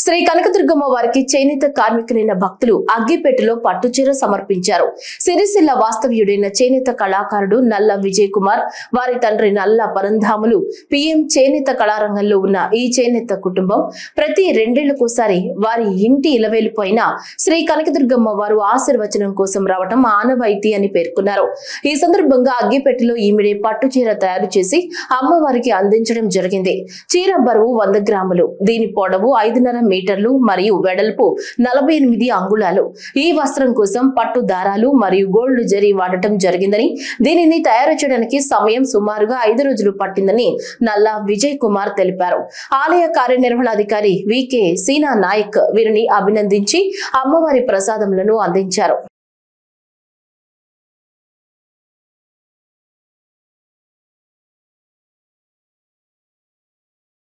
శ్రీ కనకదుర్గమ్మ వారికి చేనేత కార్మికులైన భక్తులు అగ్గిపెట్టెలో పట్టుచీర సమర్పించారు. సిరిసిల్ల వాస్తవ్యుడైన చేనేత కళాకారుడు నల్ల విజయ్ కుమార్ వారి తండ్రి నల్ల పరంధాములు పిఎం చేనేత కళారంగంలో ఉన్న ఈ చేనేత కుటుంబం ప్రతి రెండేళ్లకోసారి వారి ఇంటి ఇలవేలిపోయిన శ్రీ కనకదుర్గమ్మ వారు ఆశీర్వచనం కోసం రావటం ఆనవాయితీ అని పేర్కొన్నారు. ఈ సందర్భంగా అగ్గిపెట్టెలో ఈమెడే పట్టుచీర తయారు చేసి అమ్మవారికి అందించడం జరిగింది. చీర బరువు 100 గ్రాములు, దీని పొడవు 5.5 మీటర్లు మరియు వెడల్పు 48 అంగుళాలు. ఈ వస్త్రం కోసం పట్టు దారాలు మరియు గోల్డ్ జరీ వాడటం జరిగిందని, దీనిని తయారు చేయడానికి సమయం సుమారుగా 5 రోజులు పట్టిందని నల్ల విజయ్ కుమార్ తెలిపారు. ఆలయ కార్యనిర్వహణాధికారి వికే సీనా నాయక్ వీరిని అభినందించి అమ్మవారి ప్రసాదములను అందించారు.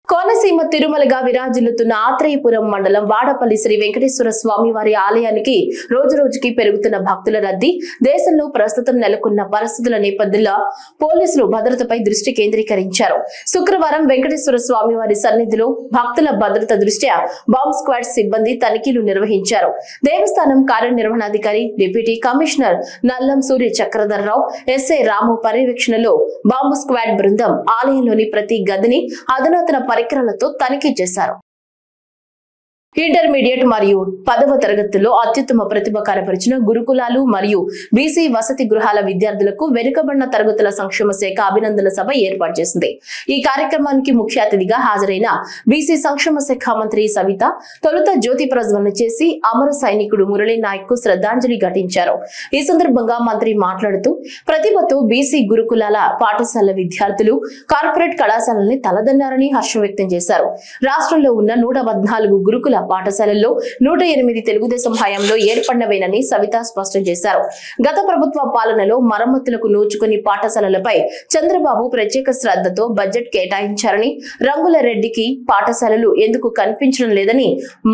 కోనసీమ తిరుమలగా విరాజిల్లుతున్న ఆత్రేయపురం మండలం వాడపల్లి శ్రీ వెంకటేశ్వర స్వామి వారి ఆలయానికి రోజు రోజుకి పెరుగుతున్న భక్తుల రద్దీ, దేశంలో ప్రస్తుతం నెలకొన్న పరిస్థితుల నేపథ్యంలో పోలీసులు భద్రతపై దృష్టి కేంద్రీకరించారు. శుక్రవారం వెంకటేశ్వర స్వామి వారి సన్నిధిలో భక్తుల భద్రత దృష్ట్యా బాంబ్ స్క్వాడ్ సిబ్బంది తనిఖీలు నిర్వహించారు. దేవస్థానం కార్యనిర్వహణాధికారి డిప్యూటీ కమిషనర్ నల్లం సూర్య చక్రధర్రావు, ఎస్ఐ రాము పర్యవేక్షణలో బాంబు స్క్వాడ్ బృందం ఆలయంలోని ప్రతి గదిని అధునాతన పరికరాలతో తనిఖీ చేశారు. ఇంటర్మీడియట్ మరియు 10వ తరగతుల్లో అత్యుత్తమ ప్రతిభ కనపరిచిన గురుకులాలు మరియు బీసీ వసతి గృహాల విద్యార్థులకు వెనుకబడిన తరగతుల సంక్షేమ శాఖ అభినందన సభ ఏర్పాటు చేసింది. ఈ కార్యక్రమానికి ముఖ్య అతిథిగా హాజరైన బీసీ సంక్షేమ శాఖ మంత్రి సవిత తొలుత జ్యోతి ప్రజ్వలన చేసి అమర సైనికుడు మురళీ నాయక్ కు శ్రద్ధాంజలి ఘటించారు. ఈ సందర్భంగా మంత్రి మాట్లాడుతూ ప్రతిభతో బీసీ గురుకులాల పాఠశాల విద్యార్థులు కార్పొరేట్ కళాశాలని తలదన్నారని హర్షం వ్యక్తం చేశారు. రాష్ట్రంలో ఉన్న 114 గురుకుల పాఠశాలల్లో 108 తెలుగుదేశం హయాంలో ఏర్పడినవేనని సవిత స్పష్టం చేశారు. గత ప్రభుత్వ పాలనలో మరమ్మతులకు నోచుకుని పాఠశాలలపై చంద్రబాబు ప్రత్యేక శ్రద్ధతో బడ్జెట్ కేటాయించారని, రంగులరెడ్డికి పాఠశాలలు ఎందుకు కనిపించడం లేదని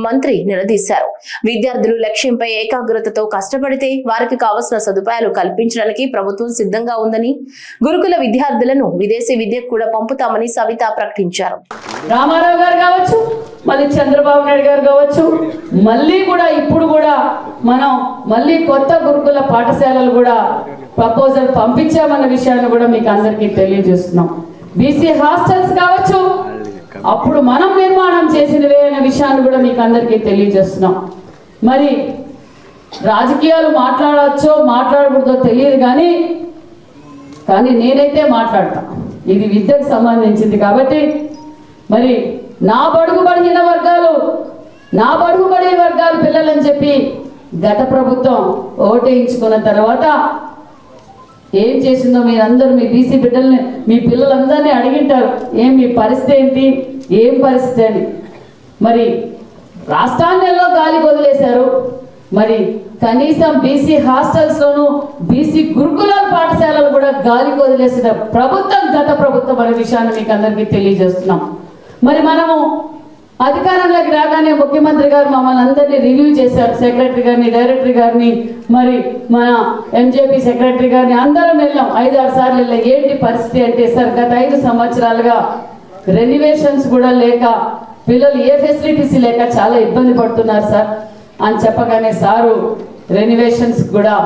మంత్రి నిలదీశారు. విద్యార్థులు లక్ష్యంపై ఏకాగ్రతతో కష్టపడితే వారికి కావలసిన సదుపాయాలు కల్పించడానికి ప్రభుత్వం సిద్ధంగా ఉందని, గురుకుల విద్యార్థులను విదేశీ విద్యకు కూడా పంపుతామని సవిత ప్రకటించారు. రామారావు గారు కావచ్చు, మళ్ళీ చంద్రబాబు నాయుడు గారు కావచ్చు, మళ్ళీ కూడా ఇప్పుడు కూడా మనం మళ్ళీ కొత్త గురుకుల పాఠశాలలు కూడా ప్రపోజల్ పంపించామన్న విషయాన్ని కూడా మీకు అందరికీ తెలియజేస్తున్నాం. బీసీ హాస్టల్స్ కావచ్చు, అప్పుడు మనం నిర్మాణం చేసినవే అనే విషయాన్ని కూడా మీకు అందరికీ తెలియజేస్తున్నాం. మరి రాజకీయాలు మాట్లాడచ్చో మాట్లాడకూడదో తెలియదు కానీ నేనైతే మాట్లాడతాను. ఇది విద్యకు సంబంధించింది కాబట్టి మరి నా బడుగు బడిన వర్గాలు పిల్లలని చెప్పి గత ప్రభుత్వం ఓటేయించుకున్న తర్వాత ఏం చేసిందో మీరందరూ మీ బీసీ బిడ్డల్ని మీ పిల్లలందరినీ అడిగింటారు, మీ పరిస్థితి ఏంటి, ఏం పరిస్థితి అని. మరి రాష్ట్రాన్ని ఎల్లో గాలికి వదిలేశారు. మరి కనీసం బీసీ హాస్టల్స్ లోను బీసీ గురుకులాల పాఠశాలలు కూడా గాలికి వదిలేసిన ప్రభుత్వం గత ప్రభుత్వం అనే విషయాన్ని మీకు అందరికీ తెలియజేస్తున్నాం. మరి మనము అధికారంలోకి రాగానే ముఖ్యమంత్రి గారు మమ్మల్ని అందరినీ రివ్యూ చేశారు. సెక్రటరీ గారిని, డైరెక్టర్ గారిని, మరి మన ఎంజేపీ సెక్రటరీ గారిని అందరం వెళ్ళాం. 5-6 సార్లు వెళ్ళాం. ఏంటి పరిస్థితి అంటే, సార్ గత 5 సంవత్సరాలుగా రెన్యువేషన్స్ కూడా లేక పిల్లలు ఏ ఫెసిలిటీస్ లేక చాలా ఇబ్బంది పడుతున్నారు సార్ అని చెప్పగానే సారు రెన్యువేషన్స్ కూడా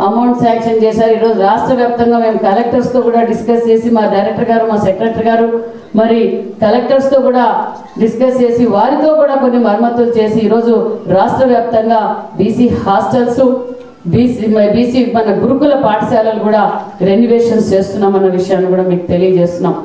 అమౌంట్ శాంక్షన్ చేశారు. ఈరోజు రాష్ట్ర వ్యాప్తంగా మేము కలెక్టర్స్తో కూడా డిస్కస్ చేసి, మా డైరెక్టర్ గారు, మా సెక్రటరీ గారు మరి కలెక్టర్స్తో కూడా డిస్కస్ చేసి వారితో కూడా కొన్ని మరమ్మతులు చేసి ఈరోజు రాష్ట్ర వ్యాప్తంగా బీసీ హాస్టల్స్, బీసీ మన గురుకుల పాఠశాలలు కూడా రెన్యువేషన్స్ చేస్తున్నామన్న విషయాన్ని కూడా మీకు తెలియజేస్తున్నాం.